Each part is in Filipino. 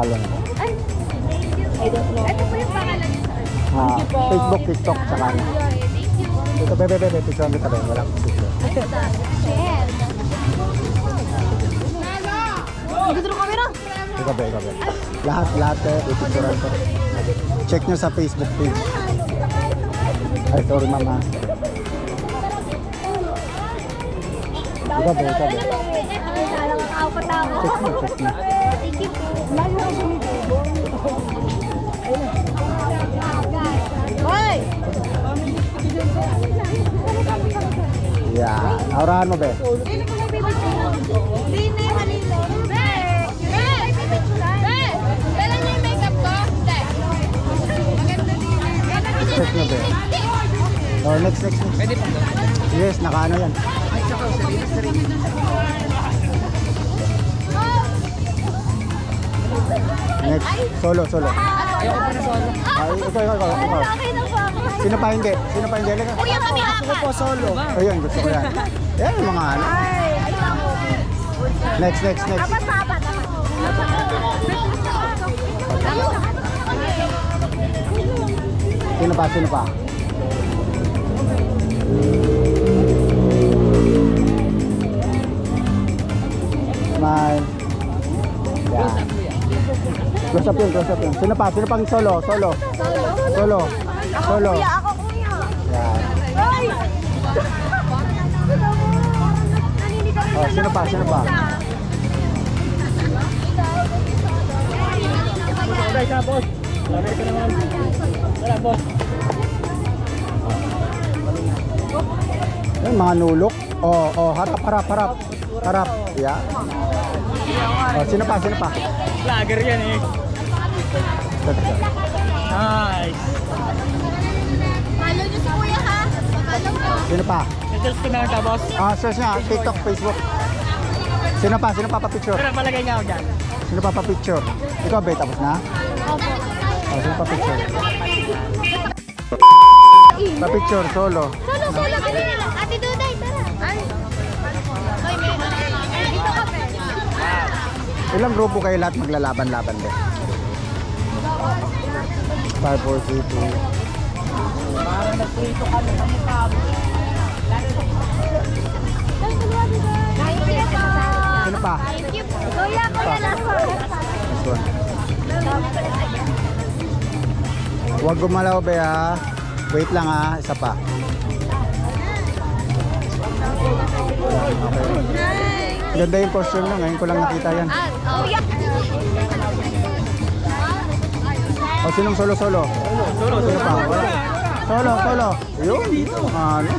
pangalan? Ay, I don't know. Ito po yung pangalan niya sa Facebook, TikTok, saka ano. Thank you. Ito, bebe, picture kita ba? Wala akong picture. Share. Dito ng camera. Ikaw ba? Lahat ipicturean ko. Check nyo sa Facebook page. Ay, sorry mama. Ikaw ba? Check mo. Check mo. Thank you po. Hoy! Yeah. Aurahan mo ba? Check nyo ba? Oh, next. Pwede pa ba? Yes, nakaano yan. Ay, saka, sarili. Next, solo. Ayoko pa na solo. Ay, ikaw. Sino pa hindi? Halika. Kuya kami apat. Po solo. Ayun, gusto ko yan. Yan yung mga ano. Ay, Next. apat pa apat. Sino pa? Smile. Yan. Close up yun. Sino pang solo? Solo. Solo. Ako kuya. Yan. Ay! Oh, sino pa? Yan, mga nulok. Oh, harap. Yeah. Oh, sino pa? Vlogger yan eh. Nice. Follow niyo si kuya ha. Follow niyo. Sino pa? Nag-search ko na lang tapos. Search niya, TikTok, Facebook. Sino pa pa-picture? Pero palagay niya ako dyan. Sino pa pa-picture? Ikaw ba, tapos na? Opo. Oh, sino pa-picture? Pa-picture, solo. Solo kami. Ate Duday, tara. Ay. Dito kami. Ilang grupo kayo lahat maglalaban-laban din? 5, 4, 3, 2. Parang nagprito kami ng mukha mo. Sino pa? Thank you. Kuya, last one. This one. Huwag gumalaw ba ya? Wait lang ha, isa pa. Okay. Ganda yung costume nyo, ngayon ko lang nakita yan. Kuya. O, sinong solo? Sino pa? Wala. Solo. Yun. Ano?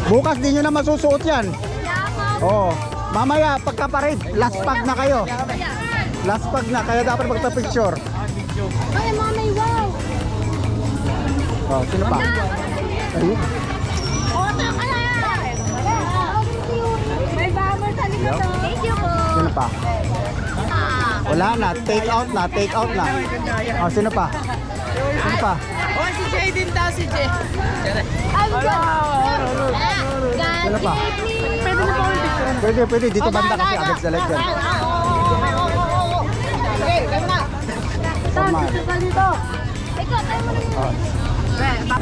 Bukas di nyo na masusuot yan. Oo. Mamaya, pagka-parade, last pag na kayo. Last pag na, kaya dapat magpa-picture. Ay, mami, wow. Oh, sino pa? Ayun. Oto ka na. May bummer sa likod. Thank you po. Sino pa? Wala na, take out na. Oh, sino pa? Oh, si Jay din daw, si Jay. I'm good. Sino pa? Pwede na po yung picture. Pwede. Dito banda kasi agad sa left yan. Okay, kami na. Tama. Dito. Ikaw, tayo mo lang. Oh. Agata!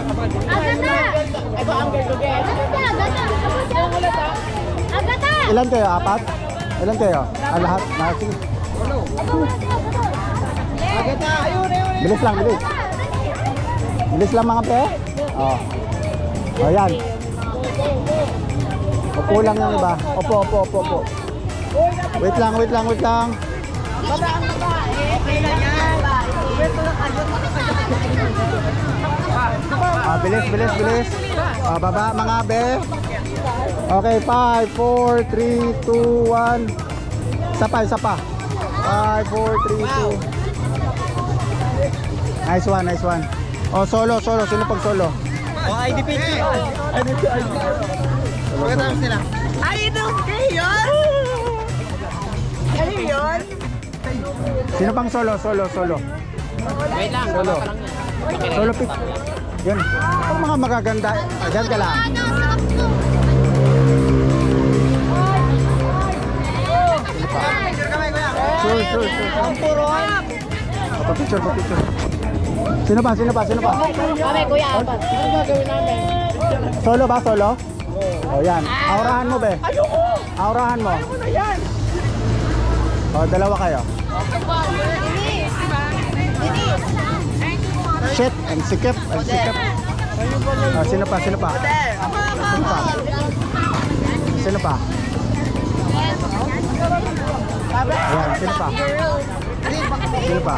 Agata! Ilan kayo? 4? Ilan kayo? Lahat? Sige. Agata, ayun. Bilis lang. Bilis lang mga pe. Oh. Oh, yan. Opo lang yung iba. Opo. Wait lang. Baba ang babae. Okay lang yan. Pwede lang kayo. Bilis. Baba mga be. Okay, 5, 4, 3, 2, 1. Isa pa. 5, 4, 3, 2. Nice one. Oh, solo. Sino pag solo? Oh, ID picture. Pagkatapos nila. Idol kayo! Ano yun? Sino pang solo? Wait lang, Solo. Solo pic. Yun. Ang mga magaganda. Diyan ka lang. Sure. Ang puro. Pa-picture, pa-picture. Sino pa? Sino pa? Sino pa? Kami, kuya, apat. Ano gagawin namin? Solo ba? Solo? O yan. Aurahan mo, be. Ayoko! Aurahan mo. Ayoko na yan! O, dalawa kayo. Shit, and sikip, and sikip. O, sino pa? Sino pa? Sino pa? Sino pa? Ayan, sino pa? Sino pa?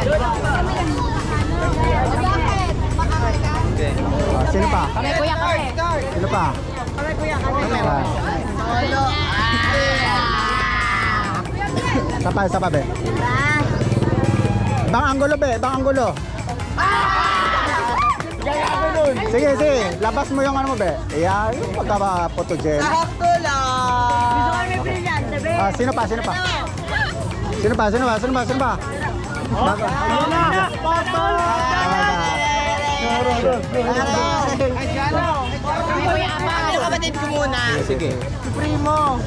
O, sino pa? Kami, kuya, kami. Sino pa? Kami, kuya, kami. Ayan. Solo. Sapa, sapa, be. Ibang anggulo, be. Ibang anggulo. Sige, sige. Labas mo yung ano mo, be. Ayan, yung pagka-photogenic. Sakto lang. Gusto kami brillante, be. Ah, sino pa? Sino pa? Sino pa? Sino pa? Sino pa? Sino pa? Ayun na! Kami, kuya, apat. Kapatid ko muna. Sige. Primo.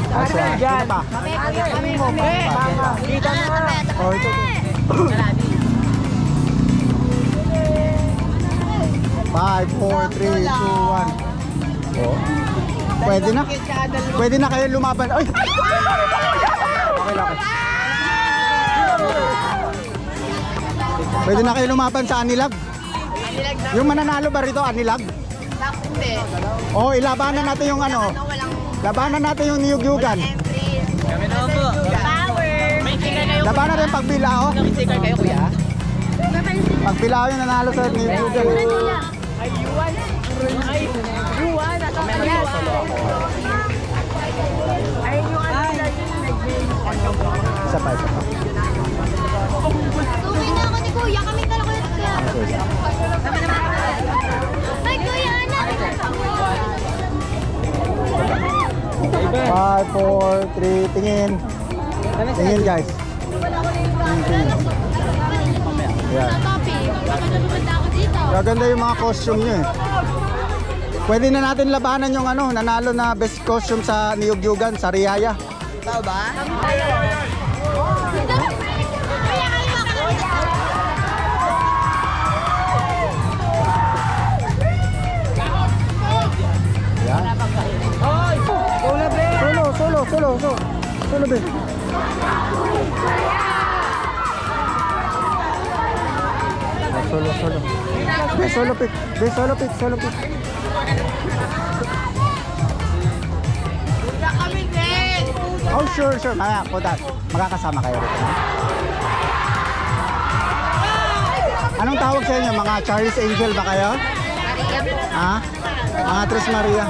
Ah, sino pa? Kami, kuya, kami mo. Kita na. Oh, ito. 5, 4, 3, 2, 1. Oh. Pwede na. Pwede na kayo lumaban. Ay! Okay lang. Pwede na kayo lumaban sa Anilag. Yung mananalo ba rito, Anilag? Hindi. Oh, ilabanan natin yung ano. Labanan natin yung niyugyugan. Kami na po. Power. May sticker kayo. Labanan natin pagbilao. May sticker kayo, kuya? Pagbilao yung nanalo sa niyugyugan. Ay, Yuan. Ay, Yuan. Kami mag-solo ako. Ay, Yuan. Isa pa, isa pa. Tuloy na ako ni Kuya. Kami dalawa na kuya. Ay, Kuya, anak. 5, 4, 3, tingin. Tingin, guys. Tingin. Yan. Topic. Bakit na pumunta ako dito? Gaganda yung mga costume nyo eh. Pwede na natin labanan yung ano, nanalo na best costume sa niyugyugan, sa Riyaya. Tao ba? Kuya, kayo ako. Yan. Solo, solo. Solo, be. Solo. Be, solo pick. Solo pick. Kami din. Oh, sure. Maya, Kodat. Magkakasama kayo rito. Anong tawag sa inyo? Mga Charles Angel ba kayo? Ha? Mga Tres Maria.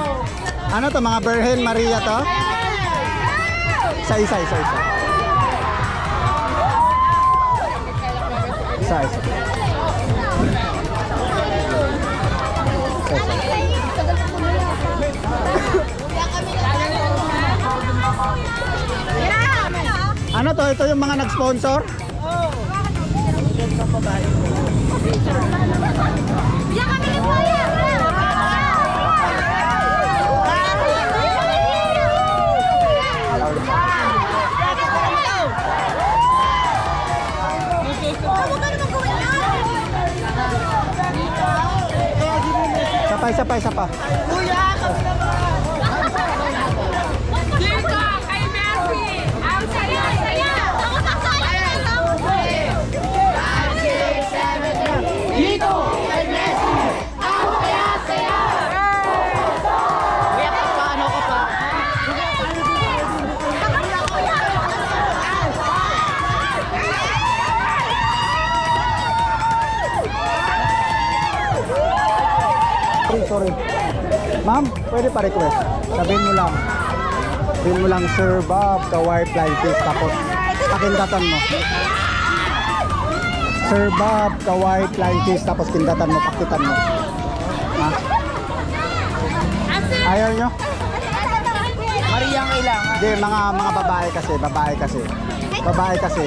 Ano to? Mga Virgen Maria to? Isa. Ano to? Ito yung mga nag-sponsor? Kuya, kami ni Kuya. Isa pa. Kuya, kami naman. Dito, kay Mercy. Ang saya. Ako saksaya. Dito, kay Messi. Ang saya. Kuya, paano ka pa? Sorry. Ma'am, pwede pa request. Sabihin mo lang, Sir Bob, Kawai Flying Fish, tapos pakindatan mo. Sir Bob, Kawai Flying Fish, tapos kindatan mo, pakitan mo. Ha? Ayaw nyo? Maria ang kailangan. Hindi, mga babae kasi.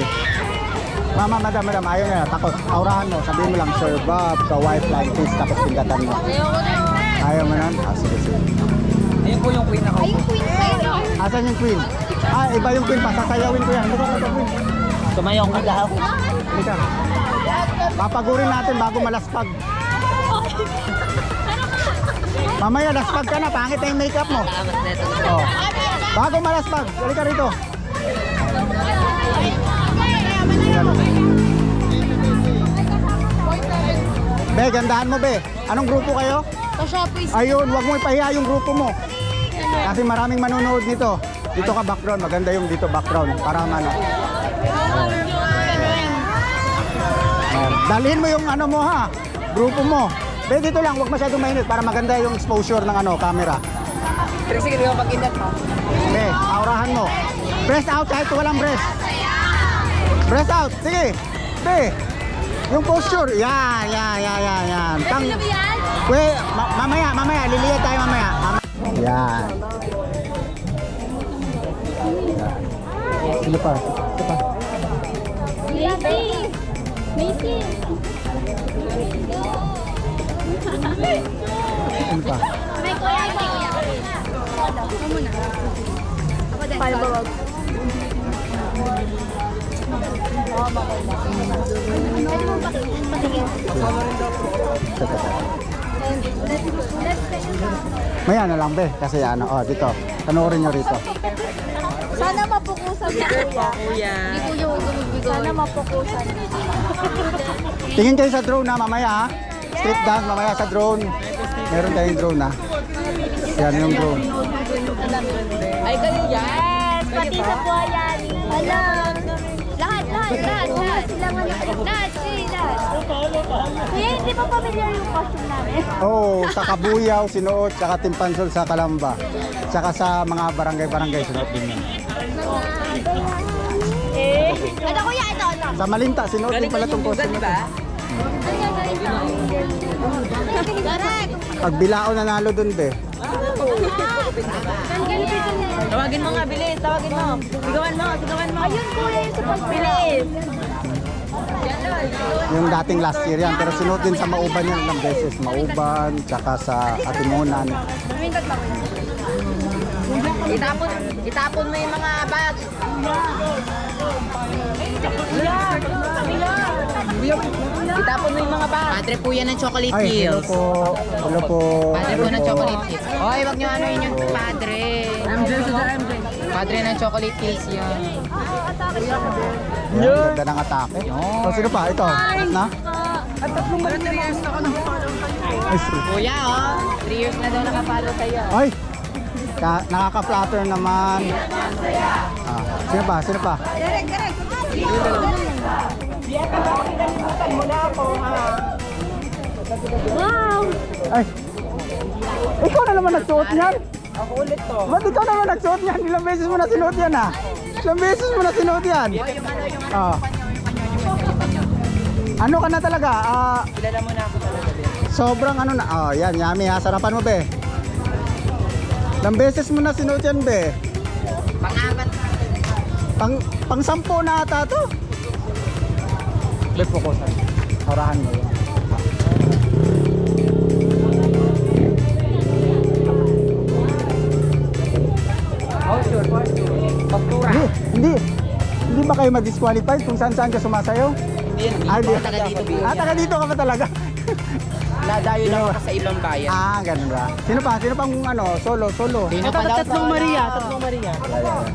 Mama, madam, ayaw nyo. Tapos aurahan mo, sabihin mo lang, Sir Bob, Kawai Flying Fish, tapos kindatan mo. Ayaw mo nun? Ah, sige. Ayun po yung queen ako. Ay, yung queen kayo. Asan yung queen? Ah, iba yung queen pa. Sasayawin ko yan. Halika rito, queen. Tumayong ka daw. Halika. Papagurin natin bago malaspag. Mamaya, laspag ka na. Pangit na yung makeup mo. Oh. Bago malaspag. Halika rito. Be, gandahan mo, be. Anong grupo kayo? Pa-Shopee. Ayun, wag mo ipahiya yung grupo mo. Kasi maraming manonood nito. Dito ka background, maganda yung dito background para ano. Dalhin mo yung ano mo ha, grupo mo. Be, dito lang, wag masyadong mainit para maganda yung exposure ng ano, camera. Pero sige, di ba mag-inat mo? Be, aurahan mo. Breast out kahit walang breast. Breast out, sige. Be, yung posture, yan. Pang, Ano ba yan? mamaya, liliyad tayo mamaya. Yan. Sino pa? Macy. Macy. Sino pa? May kuya, may kuya. Ako muna. Ako din. Fireball. Pwede mo patingin. May ano lang be, kasi ano, oh dito. Panoorin nyo rito. Sana mapukusan na kuya. Hindi ko yung gumibigay. Sana mapukusan na. Tingin kayo sa drone na mamaya ha. Strip dance mamaya sa drone. Meron tayong drone ha. Yan yung drone. Ay, kayo yan! Pati sa buhayan. Alam. Lahat. Kuya, hindi pa familiar yung costume namin. Oh, sa Kabuyaw sinuot, saka Timpansol sa Kalamba. Saka sa mga barangay-barangay sinuot din yan. Ano kuya, ito. Sa Malinta sinuot din pala itong costume. Correct. Pag Bilao nanalo dun be. Tawagin mo nga, bilis. Tawagin mo. Sigawan mo. Ayun kuya, yung sa pagbilis. Yung dating last year yan. Pero sinuot din sa Mauban yan ilang beses. Mauban, saka sa Atimunan. Itapon mo yung mga bag. Itapon mo yung mga bag. Padre po yan ng chocolate Ay, hello hills. po. Hello po. Padre po Hello ng po. chocolate hills. Hoy, wag nyo ano yun yung padre. Padre ng chocolate hills yun. Yan, ganda ng atake. O, sino pa? Ito. Na? Ay, Kuya, oh. 3 years na daw nakapalo sa'yo. Ay! Nakaka-flatter naman. Ah, sino pa? Wow! Ay! Ikaw na naman nagsuot niyan? Ako ulit to. Ba't ikaw naman nagsuot niyan? Ilang beses mo na sinuot yan ah? Ilang beses mo na sinuot yan? Ah. Ano ka na talaga? Kilala mo na ako talaga. Sobrang ano na. Oh, yan, yummy ha. Sarapan mo be. Ilang beses mo na sinuot yan be. Pang-apat. Pang 10 na ata to. Be, fokusan. Orahan mo yun. Oh, sure. Pagtura. Hindi ba kayo ma-disqualified kung saan ka sumasayo? Hindi yan. Ah, di. Taga dito. Taga dito ka pa talaga. Nadayo lang ako sa ibang bayan. Ganun ba? Sino pang ano, solo? Sino pa daw? Tatlong Maria. Solo.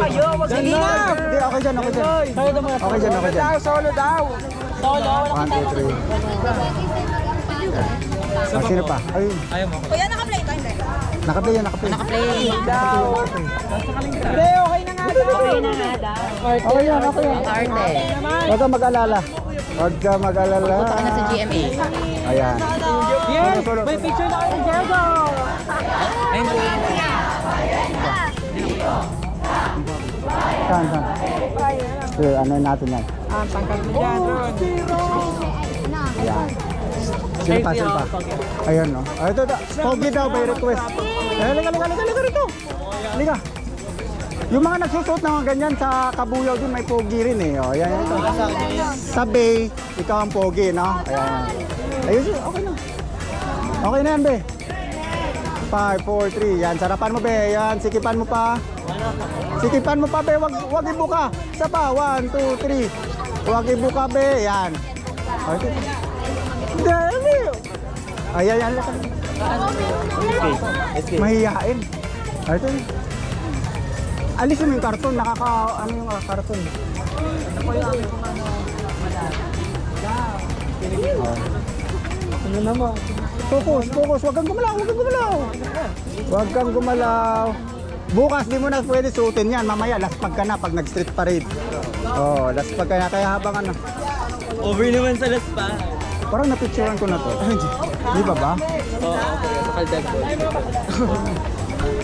Kayo, wag sa ingat. Hindi, okay dyan. Okay dyan. Solo daw. Solo. 1, 2, 3. Sino pa? Ayun. Kuya, naka-play tayo, hindi? Nakaplay. Naka-play daw. Hindi, okay na nga daw. Okay yan. Arte. Huwag kang mag-alala. Punta ka na sa GMA. Ayan. Yes! Solo. May picture na kayo ng Diego! Ayun po yan. Saan? Ano natin yan? Tangkal mo dyan, Ron. Ayan. Sino pa? Ayun, no? Ito. Pogi daw by request. Liga rito. Liga. Yung mga nagsusuot ng mga ganyan sa Kabuyaw din may pogi rin eh. O, ayan ito. Sa Bay, ikaw ang pogi, no? Ayan. Ayun, okay na. Okay na yan, be. 5, 4, 3. Yan, sarapan mo be. Yan, sikipan mo pa. Sikipan mo pa be. Wag ibuka. Isa pa. 1, 2, 3. Wag ibuka be. Yan. Okay. Dali. Ayan. Mahihain. Ito. Alisin mo yung karton. Ano yung karton? Ano naman? Focus. Huwag kang gumalaw. Bukas di mo na pwede suotin yan. Mamaya, laspag ka na pag nag-street parade. Oh, laspag ka na. Kaya habang ano. Over naman sa laspa. Parang napicturean ko na to. Di ba ba? Oo, sa kaldag ko.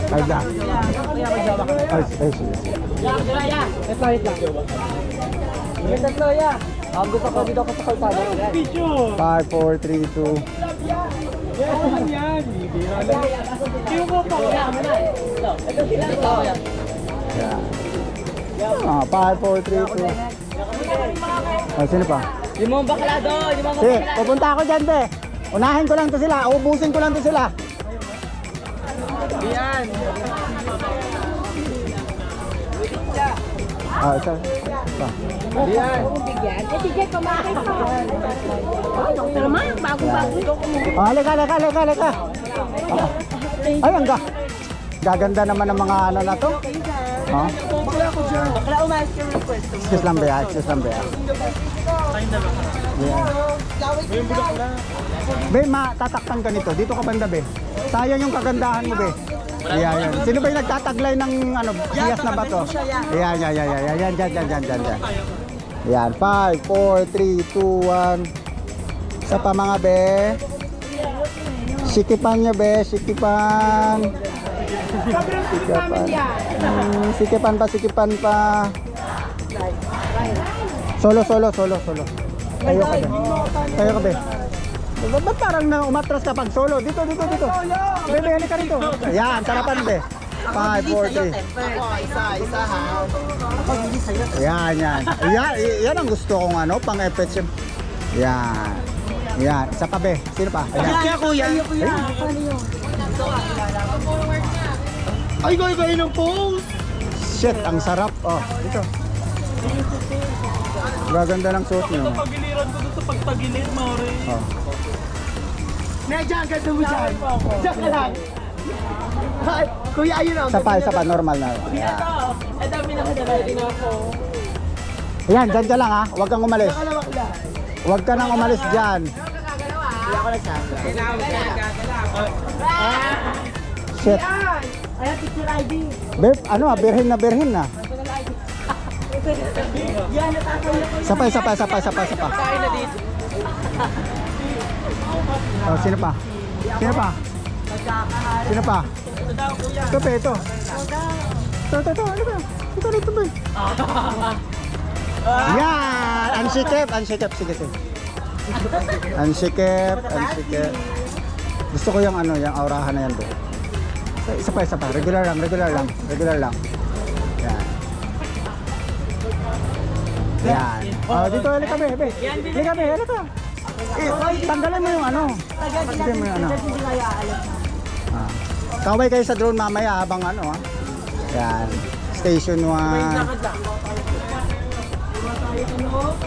Kalda. Ay, sige. May tatlo ya. Gusto ko dito ako sa kalsada. 5, 4, 3, 2. Yan. 5, 4, 3, 2. Sino pa? Yung mga bakla doon, yung mga Sige, pupunta ako dyan, be. Unahin ko lang to sila. Ubusin ko lang to sila. yan. Isa. Yan. Halika. Ay, gaganda naman ng mga ano na to. Bakla umayos yung request. Excuse lang ba? Be, matatakpan ka nito. Dito ka banda, be. Sayang yung kagandahan mo, be. Yan. Sino ba yung nagtataglay ng ano, siyas na bato? Yan. Yan. Yan, 5, 4, 3, 2, 1. Isa pa mga be. Sikipan nyo, be. Sikipan. Sikipan pa. Solo. Kayo ka, be. Ba't parang umatras ka pag solo? Dito. Bebe, halika rito. Yan, sarapan, be. 5, 4, 3. Isa ha. Yan. Yan ang gusto kong ano, pang FHM. Yan. Isa pa, be. Sino pa? Ayan. Kaya kuya. Ay, kayo ng pose. Shit, ang sarap. Oh, dito. Gaganda ng suot nyo. Pagiliran ko doon sa pagtagilid, Mare. Oh. Medyo ang ganda mo dyan. Diyan ka lang. Ay, kuya, ayun ang. Isa pa, normal na. Yan. Ay, dami na kadalay din ako. Yan, dyan ka lang ha. Huwag kang umalis. Huwag ka nang umalis dyan. Hindi ako nagsasabi. Shit. Ay, picture ID. Babe, ano birhin na. Yan, natatawa ko. Isa pa. Kain na dito. Oh, sino pa? Sino pa? Ito, be, ito. Ito, ano ba? Ito, be. Yan! Ansikip. Sige. Ansikip. Gusto ko yung ano, yung aurahan na yan, be. Isa pa. Regular lang. Yan. Oh, dito, halika, be. Halika. Tanggalin mo yung ano. Kaway kayo sa drone mamaya habang ano ha. Yan. Station 1.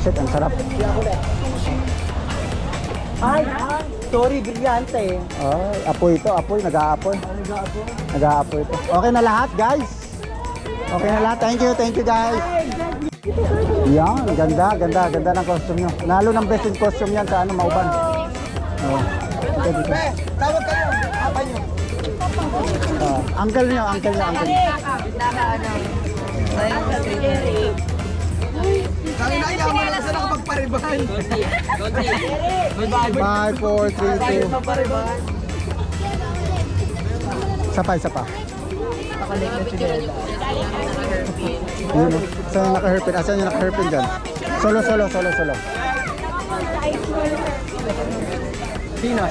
Shit, ang sarap. Ay, sorry, brilyante. Oh, apoy ito. Nag-aapoy ito. Okay na lahat, guys. Thank you guys. Yan, ganda ng costume nyo. Lalo ng best in costume yan sa ano, Mauban. Oh. Dito. Tawag kayo. Apa nyo? Uncle nyo. Kami na yaman na sa nakapagpariban. 5, 4, 3, 2. Isa pa. Yun, saan yung naka-herpin? Asan yung naka-herpin dyan? Solo. Sino?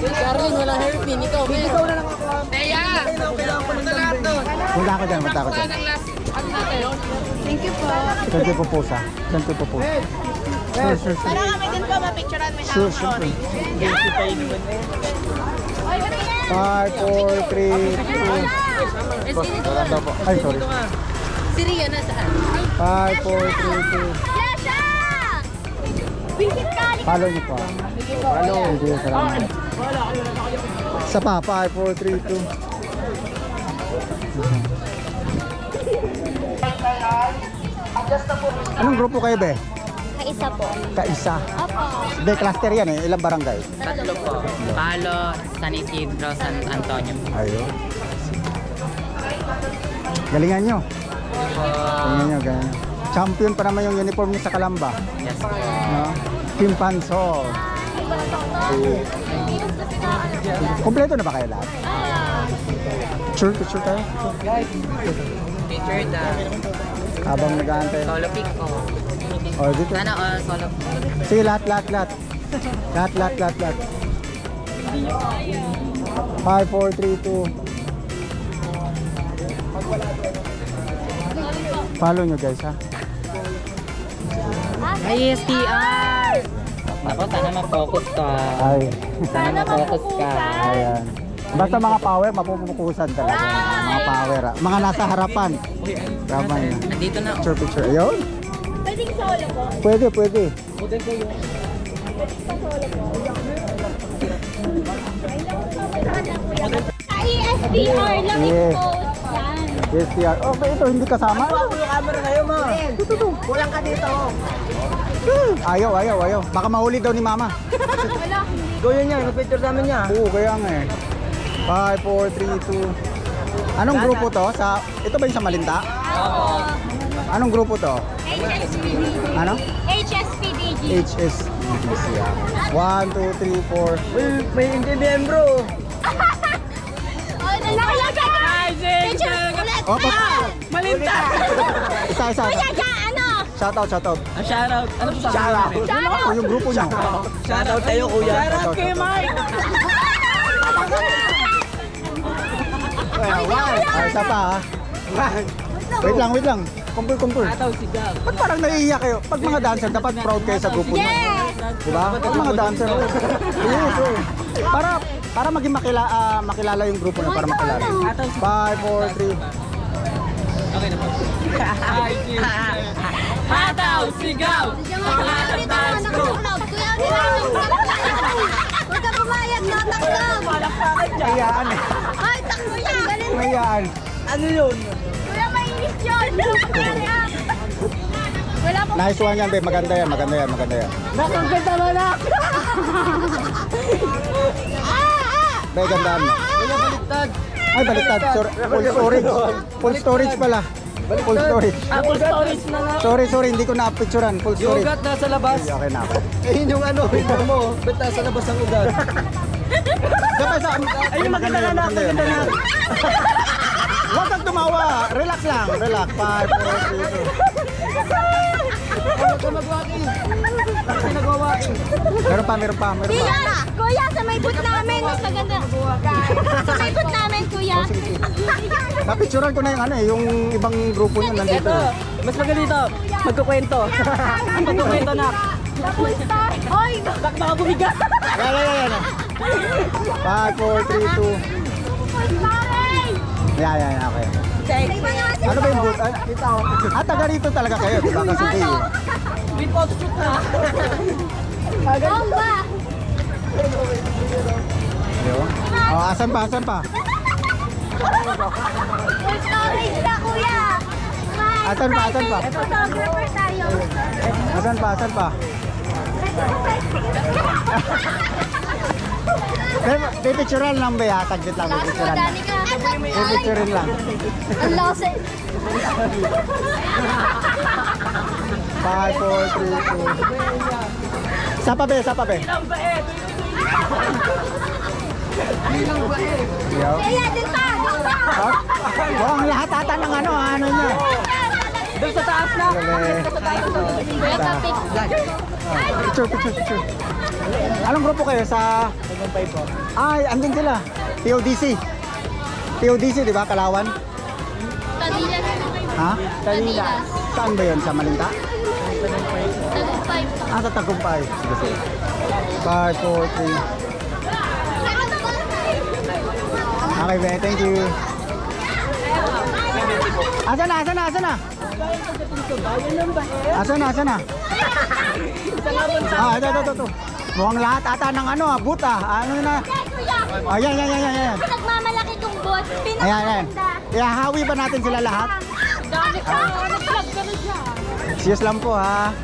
Carlin, wala hairpin. Ikaw na lang ako. Teya! Kailangan ko na lahat doon. Punta ako dyan. Thank you po. Saan ko po post. Sure, sure, sure. Para kami din po, mapicturean mo Sure, sure. 5, 4, 3, 2. Ay, sorry. Si Ria na saan? 5, 4, 3, 2. Yasha! Bisit ka! Follow niyo po. Follow. Thank you, salamat. Isa pa, 5, 4, 3, 2. Anong grupo kayo, be? Kaisa po. Kaisa. Opo. Be, cluster yan eh. Ilang barangay? Tatlo po. Palo, San Isidro, San Antonio. Ayun. Galingan nyo. Galingan nyo, galingan nyo. Champion pa naman yung uniform niyo sa Kalamba. Yes po. No? Team Pansol. Kompleto na ba kayo lahat? Picture, picture tayo. Picture na. Habang nag-aantay. Solo pic po. O, dito. Sana solo pic. Sige, lahat. Lahat. 5, 4, 3, 2. Follow nyo guys ha. Ay, STR! Ako, sana ma-focus ka. Ay. Sana ma-focus ka. Ayan. Basta mga power, mapupukusan talaga. Mga power ha. Mga nasa harapan. Tama yun. Nandito na ako. Picture. Ayun. Pwedeng solo po. Pwede. ISBR lang Yes. i-post yan. Yes, PR. Okay, ito hindi kasama. Camera ngayon, ma. Kulang ka dito. Ayaw. Baka mahuli daw ni mama. Wala. Goyo niya, nag-picture namin niya. Oo, kaya nga eh. 5, 4, 3, 2. Anong grupo to? Ito ba yung sa Malinta? Anong grupo to? HSPDG. Ano? HSPDG. HSBC. 1, 2, 3, 4. May hindi miyembro. Oh, nalaki. Picture ulit. Oh, Malinta. Isa. Kuya, dyan, ano? Shoutout. Shoutout. Ano po sa Shoutout. Ano yung grupo niyo? Shoutout sa'yo, kuya. Shoutout kay Mike. Isa pa ha. Wait lang. Kumpul. Ba't parang naiiyak kayo? Pag mga dancer, dapat proud kayo sa grupo niyo. Yes. Diba? Pag mga dancer. Yes, oh. Para maging makilala yung grupo niyo, para makilala. 5, 4, 3. Hataw, sigaw! Huwag ka pumayag, no? Takbo! Hayaan eh. Ay, takbo yan! Galing! Hayaan. Ano yun? Kuya, mainis yun! Wala po. Nice one yan, babe. Maganda yan. Nakaganda mo na. Babe, gandaan mo. Kuya, baliktad. Ay, baliktad. Full storage pala. Full storage. Apple storage na nga. Sorry, hindi ko na-picturean. Full storage. Yung ugat nasa labas. Okay na ako. Ayun yung ano, tingnan mo. Ba't nasa labas ang ugat? Dapat sa... Ayun, maganda na. Huwag kang tumawa. Relax lang. 5, 4, 3, 2. Huwag ka magwaki. Bakit nagwawaki? Meron pa. Kuya, sa may boot namin. Mas maganda. Sa may boot namin, kuya. Napicturean ko na yung ibang grupo nyo nandito. Mas magalito. Magkukwento. Magkukwento na. Full star. Hoy! Baka bumigat. Yan. 5, 4, 3, 2. Full star, eh! Yan, okay. Ano ba yung boot? Taga rito talaga kayo, di ba? Kasi kayo. With photoshoot na. Bomba! Ayun. Oh, asan pa? Full storage na, kuya! Asan pa? Photographer tayo. Asan pa? Pipicturean lang ba ya? Taglit lang, pipicturean lang. Dani ka. Pipicturean lang. Ang lose. 5, 4, 3, 2. Isa pa be. Yo. Kaya, din pa! Oh, ang lahat ata ng ano niya. Doon sa taas na. Kuya, kapit. Picture. Anong grupo kayo sa... Ay, andun sila. PODC, di ba? Kalawan? Tadilas. Ha? Tadilas. Saan ba yun? Sa Malinta? Tagumpay. Sa Tagumpay. Sige, sige. 5, 4, 3. Okay, be. Thank you. Asa na? Asa na? Asa na? Asa na? Asa na? Ito. Mukhang lahat ata ng ano, boot ah. Ano na? Yan. Pinagmamalaki kong bot. Ayan. Ihahawi ba natin sila lahat? Dami ka. Nag-vlog ka na siya. Serious lang po ha.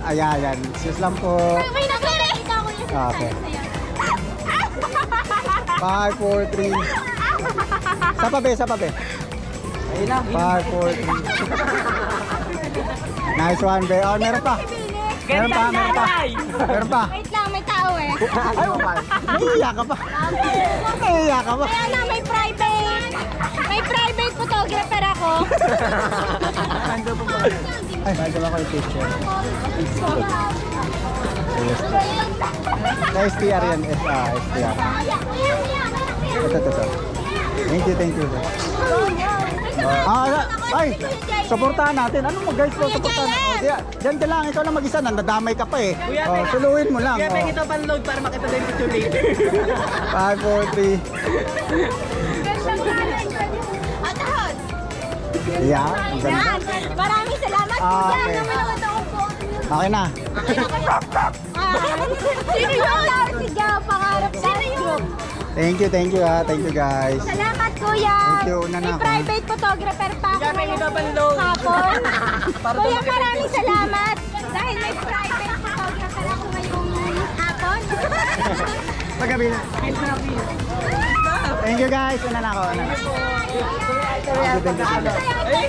Ayan. Serious lang po. May nagre-rate ako yung Okay. 5, 4, 3. Sa pabe. Ayun na. 5, 4, 3. Nice one, be. Oh, meron pa. Meron pa. Wait lang, may tao eh. Ay, naiiyak ka pa. Naiiyak ka pa. Kaya na, may private photographer ako. Ay, nandun ako yung picture. Sa STR yan. STR. Ito. Thank you. Ay, supportahan natin. Ano mo guys po, supportahan. Diyan ka lang, ikaw lang mag-isa, nadamay ka pa eh. Suluhin mo lang. Kaya pwede ito pan-load para makita din ito later. 5, 4, 3. Yeah, ang ganda. Maraming salamat. Okay. Yan, naman ako po. Okay na. Sino yun? Si Gao, pangarap ko. Sino yun? Thank you guys. Salamat kuya. Thank you, una na May ako. private photographer pa ako. Kaya pwede ito pan-load. Hapon. Kuya, maraming salamat. Dahil may private photographer ako ngayong hapon. Paggabi na. Thank you guys. Una na ako. Thank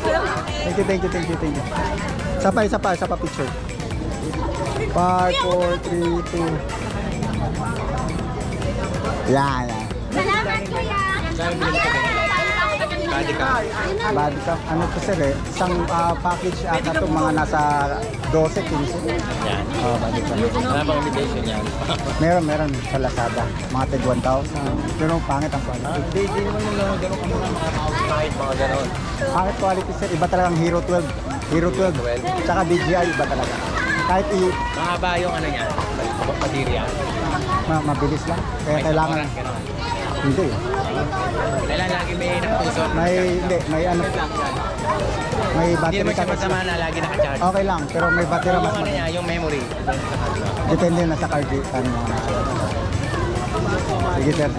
you. Isa pa picture. 5, 4, 3, 2. Yan. Salamat kuya. Body cam. Ano to sir eh? Isang package ata itong mga nasa 12, 15. Yan. Body cam. Wala bang invitation yan? Meron sa Lazada. Mga tig 1,000. Pero pangit ang quality. Hindi naman yung gano'n kami mga kahit mga gano'n. Pangit quality sir. Iba talagang Hero 12. Hero 12. Tsaka DJI iba talaga. Kahit Mahaba yung ano niya, patirya. mabilis lang. Kaya kailangan. Oras, gano'n. Hindi. Kailangan lagi may nakatusok. May ano. May Hindi battery naman siya capacity. masama na lagi nakacharge. Okay lang, pero may battery Yung mas ano niya, yung memory. depende na sa card ano mo na. Sige sir.